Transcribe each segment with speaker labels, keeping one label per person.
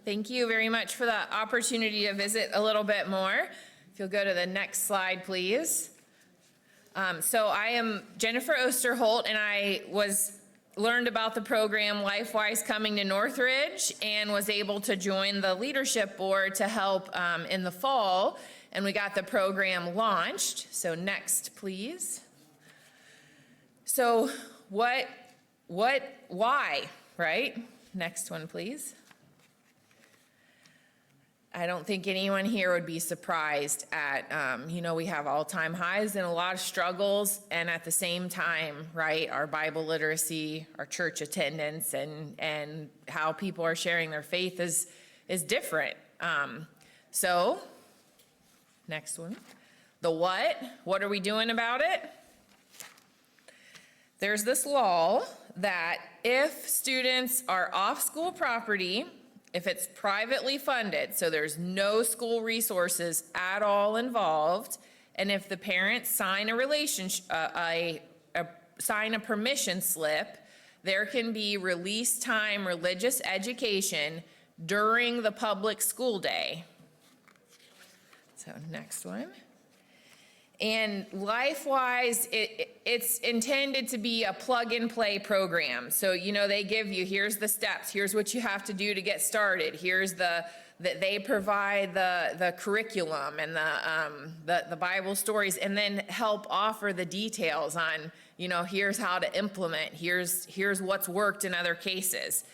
Speaker 1: Thank you very much for the opportunity to visit a little bit more. If you'll go to the next slide, please. So I am Jennifer Osterholt, and I learned about the program LifeWise coming to Northridge and was able to join the leadership board to help in the fall, and we got the program launched. So next, please. So why, right? Next one, please. I don't think anyone here would be surprised at, we have all-time highs and a lot of struggles, and at the same time, right, our Bible literacy, our church attendance, and how people are sharing their faith is different. So, next one. The what are we doing about it? There's this law that if students are off school property, if it's privately funded, so there's no school resources at all involved, and if the parents sign sign a permission slip, there can be release time religious education during the public school day. So next one. And LifeWise, it's intended to be a plug-and-play program. So, they give you, here's the steps, here's what you have to do to get started, here's they provide the curriculum and the Bible stories, and then help offer the details on, here's how to implement, here's what's worked in other cases.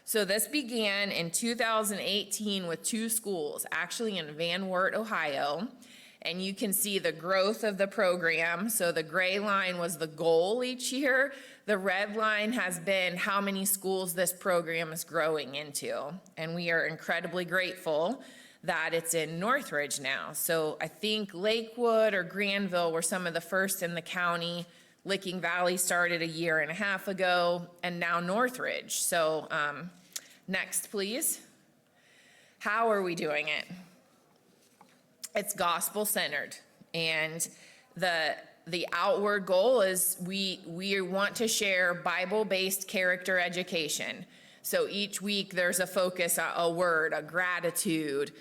Speaker 1: So this began in 2018 with 2 schools, actually in Van Wert, Ohio. And you can see the growth of the program. So the gray line was the goal each year. The red line has been how many schools this program is growing into. And we are incredibly grateful that it's in Northridge now. So I think Lakewood or Granville were some of the first in the county. Licking Valley started a year and a half ago, and now Northridge. So next, please. How are we doing it? It's gospel-centered, and the outward goal is we want to share Bible-based character education. So each week there's a focus, a word, a gratitude,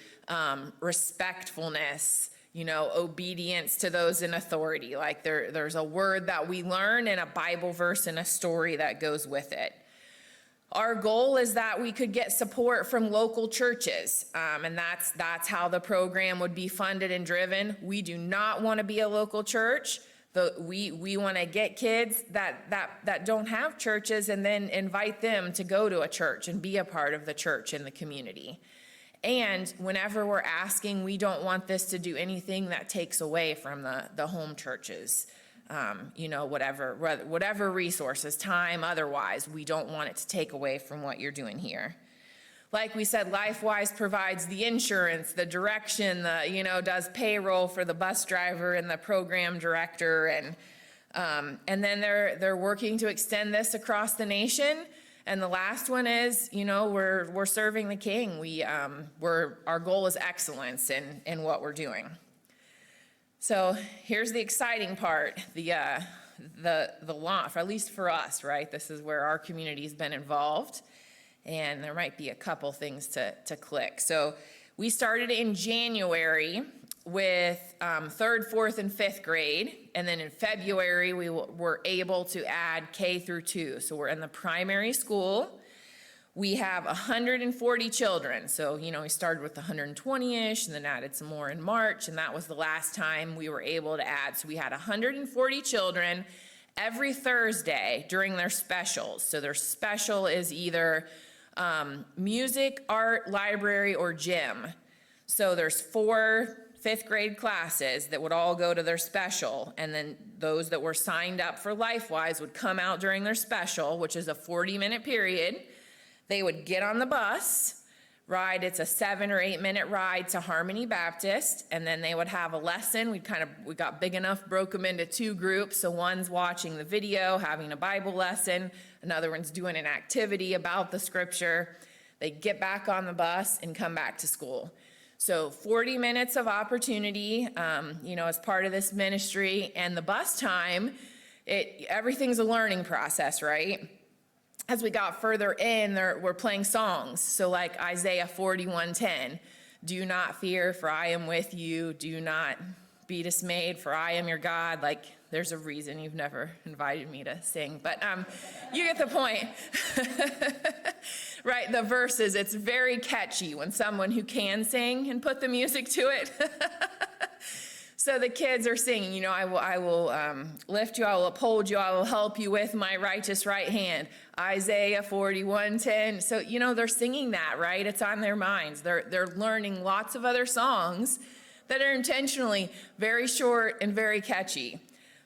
Speaker 1: respectfulness, obedience to those in authority. Like there's a word that we learn and a Bible verse and a story that goes with it. Our goal is that we could get support from local churches, and that's how the program would be funded and driven. We do not want to be a local church. We want to get kids that don't have churches and then invite them to go to a church and be a part of the church in the community. And whenever we're asking, we don't want this to do anything that takes away from the home churches. Whatever resources, time, otherwise, we don't want it to take away from what you're doing here. Like we said, LifeWise provides the insurance, the direction, does payroll for the bus driver and the program director, and then they're working to extend this across the nation. And the last one is, we're serving the King. Our goal is excellence in what we're doing. So here's the exciting part, the launch, at least for us, right? This is where our community's been involved, and there might be a couple things to click. So we started in January with 3rd, 4th, and 5th grade, and then in February we were able to add K through 2. So we're in the primary school. We have 140 children. So, we started with 120-ish and then added some more in March, and that was the last time we were able to add. So we had 140 children every Thursday during their specials. So their special is either music, art, library, or gym. So there's 4 5th grade classes that would all go to their special, and then those that were signed up for LifeWise would come out during their special, which is a 40-minute period. They would get on the bus, ride, it's a 7 or 8 minute ride to Harmony Baptist, and then they would have a lesson. We got big enough, broke them into 2 groups. So one's watching the video, having a Bible lesson, another one's doing an activity about the scripture. They get back on the bus and come back to school. So 40 minutes of opportunity, as part of this ministry, and the bus time, everything's a learning process, right? as we got further in, we're playing songs. So like Isaiah 41:10, do not fear, for I am with you. Do not be dismayed, for I am your God. Like, there's a reason you've never invited me to sing, but you get the point. Right, the verses, it's very catchy when someone who can sing and put the music to it. So the kids are singing, you know, I will lift you, I will uphold you, I will help you with my righteous right hand. Isaiah 41:10. So, you know, they're singing that, right? It's on their minds. They're learning lots of other songs that are intentionally very short and very catchy.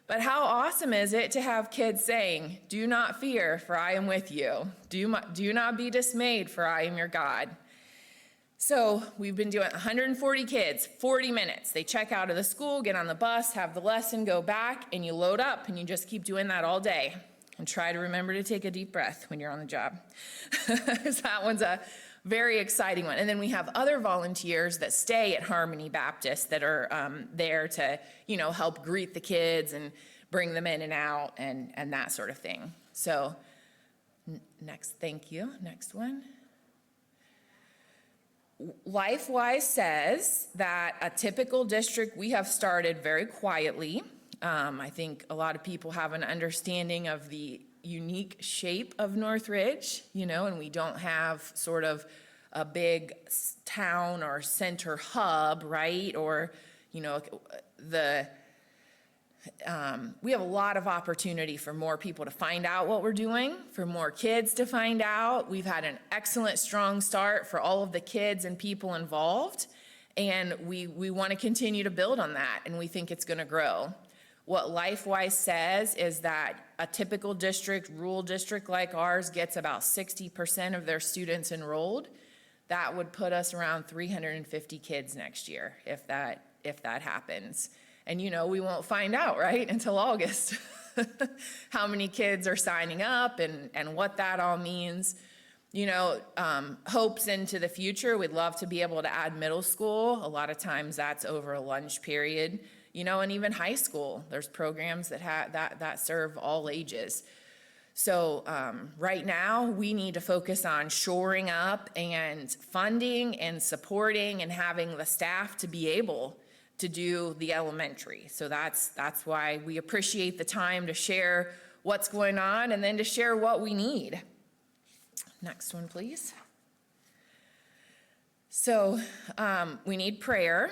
Speaker 1: But how awesome is it to have kids saying, do not fear, for I am with you. Do not be dismayed, for I am your God. So we've been doing 140 kids, 40 minutes. They check out of the school, get on the bus, have the lesson, go back, and you load up, and you just keep doing that all day. And try to remember to take a deep breath when you're on the job. That one's a very exciting one. And then we have other volunteers that stay at Harmony Baptist that are there to, you know, help greet the kids and bring them in and out and that sort of thing. So next, thank you. Next one. LifeWise says that a typical district we have started very quietly. I think a lot of people have an understanding of the unique shape of Northridge, you know, and we don't have sort of a big town or center hub, right? Or, you know, we have a lot of opportunity for more people to find out what we're doing, for more kids to find out. We've had an excellent, strong start for all of the kids and people involved, and we want to continue to build on that, and we think it's going to grow. What LifeWise says is that a typical district, rural district like ours, gets about 60% of their students enrolled. That would put us around 350 kids next year, if that happens. And you know, we won't find out, right, until August, how many kids are signing up and what that all means. You know, hopes into the future, we'd love to be able to add middle school. A lot of times that's over a lunch period. You know, and even high school, there's programs that serve all ages. So right now, we need to focus on shoring up and funding and supporting and having the staff to be able to do the elementary. So that's why we appreciate the time to share what's going on and then to share what we need. Next one, please. So we need prayer.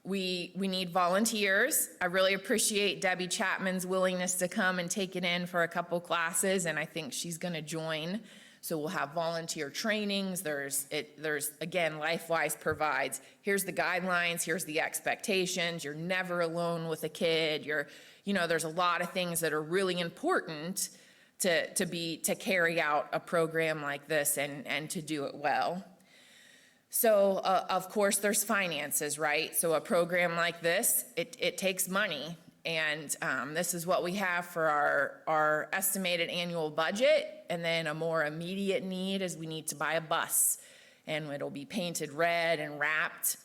Speaker 1: We need volunteers. I really appreciate Debbie Chapman's willingness to come and take it in for a couple classes, and I think she's going to join. So we'll have volunteer trainings. There's again, LifeWise provides, here's the guidelines, here's the expectations. You're never alone with a kid. There's a lot of things that are really important to carry out a program like this and to do it well. So, of course, there's finances, right? So a program like this, it takes money. And this is what we have for our estimated annual budget. And then a more immediate need is we need to buy a bus. And it'll be painted red and wrapped.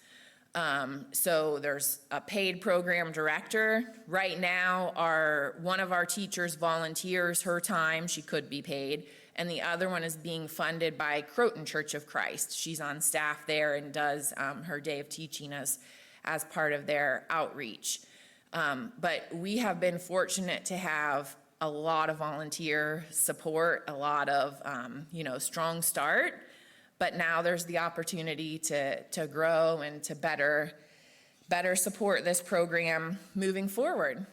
Speaker 1: So there's a paid program director. Right now, one of our teachers volunteers her time. She could be paid. And the other one is being funded by Croton Church of Christ. She's on staff there and does her day of teaching as part of their outreach. But we have been fortunate to have a lot of volunteer support, a lot of strong start. But now there's the opportunity to grow and to better support this program moving forward.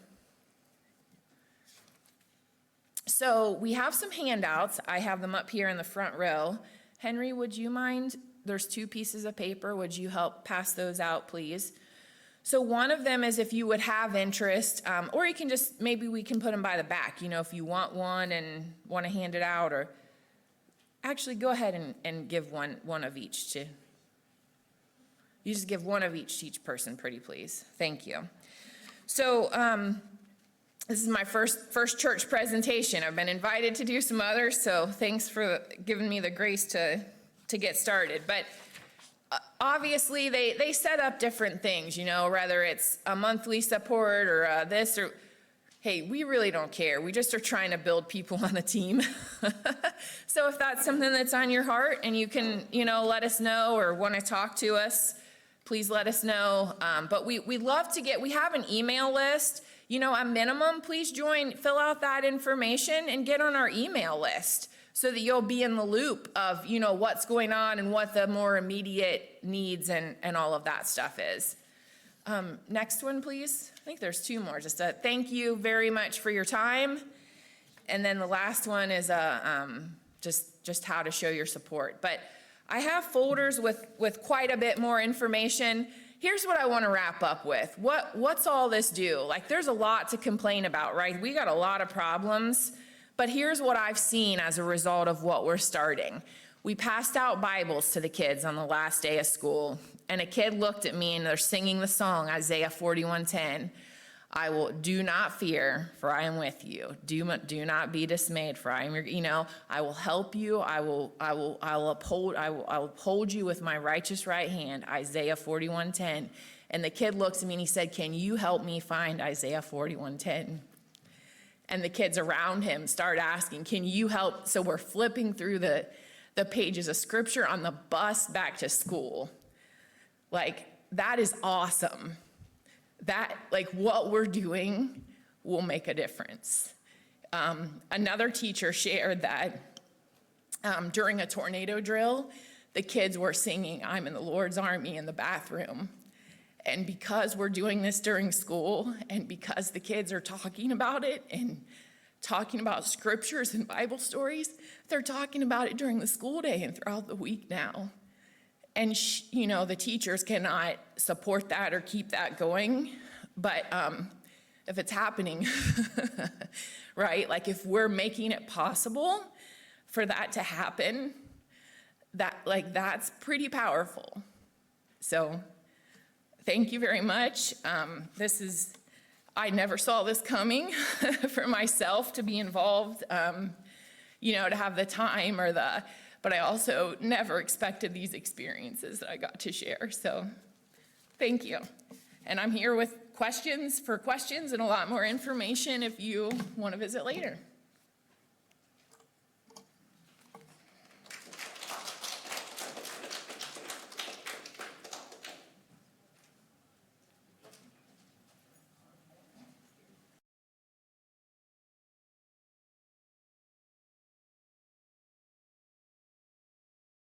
Speaker 1: So we have some handouts. I have them up here in the front row. Henry, would you mind? There's 2 pieces of paper. Would you help pass those out, please? So one of them is if you would have interest, or you can just, maybe we can put them by the back, if you want one and want to hand it out, or actually go ahead and give one of each to, you just give one of each to each person, pretty please. Thank you. So, this is my first church presentation. I've been invited to do some others, so thanks for giving me the grace to get started. But obviously, they set up different things, whether it's a monthly support or this, or hey, we really don't care. We just are trying to build people on a team. So if that's something that's on your heart and you can, let us know or want to talk to us, please let us know. But we'd love to we have an email list. A minimum, please fill out that information and get on our email list so that you'll be in the loop of, what's going on and what the more immediate needs and all of that stuff is. Next one, please. I think there's two more. Just a thank you very much for your time. And then the last one is just how to show your support. But I have folders with quite a bit more information. Here's what I want to wrap up with. What's all this do? Like, there's a lot to complain about, right? We got a lot of problems. But here's what I've seen as a result of what we're starting. We passed out Bibles to the kids on the last day of school, and a kid looked at me and they're singing the song, Isaiah 41:10. Do not fear, for I am with you. Do not be dismayed, for I am I will help you. I will uphold you with my righteous right hand, Isaiah 41:10. And the kid looks at me and he said, can you help me find Isaiah 41:10? And the kids around him start asking, can you help? So we're flipping through the pages of scripture on the bus back to school. Like, that is awesome. That, what we're doing will make a difference. Another teacher shared that during a tornado drill, the kids were singing, I'm in the Lord's army in the bathroom. And because we're doing this during school, and because the kids are talking about it and talking about scriptures and Bible stories, they're talking about it during the school day and throughout the week now. And, the teachers cannot support that or keep that going. But if it's happening, right, if we're making it possible for that to happen, that's pretty powerful. So thank you very much. I never saw this coming for myself to be involved, to have the time but I also never expected these experiences that I got to share. So thank you. And I'm here with questions and a lot more information if you want to visit later.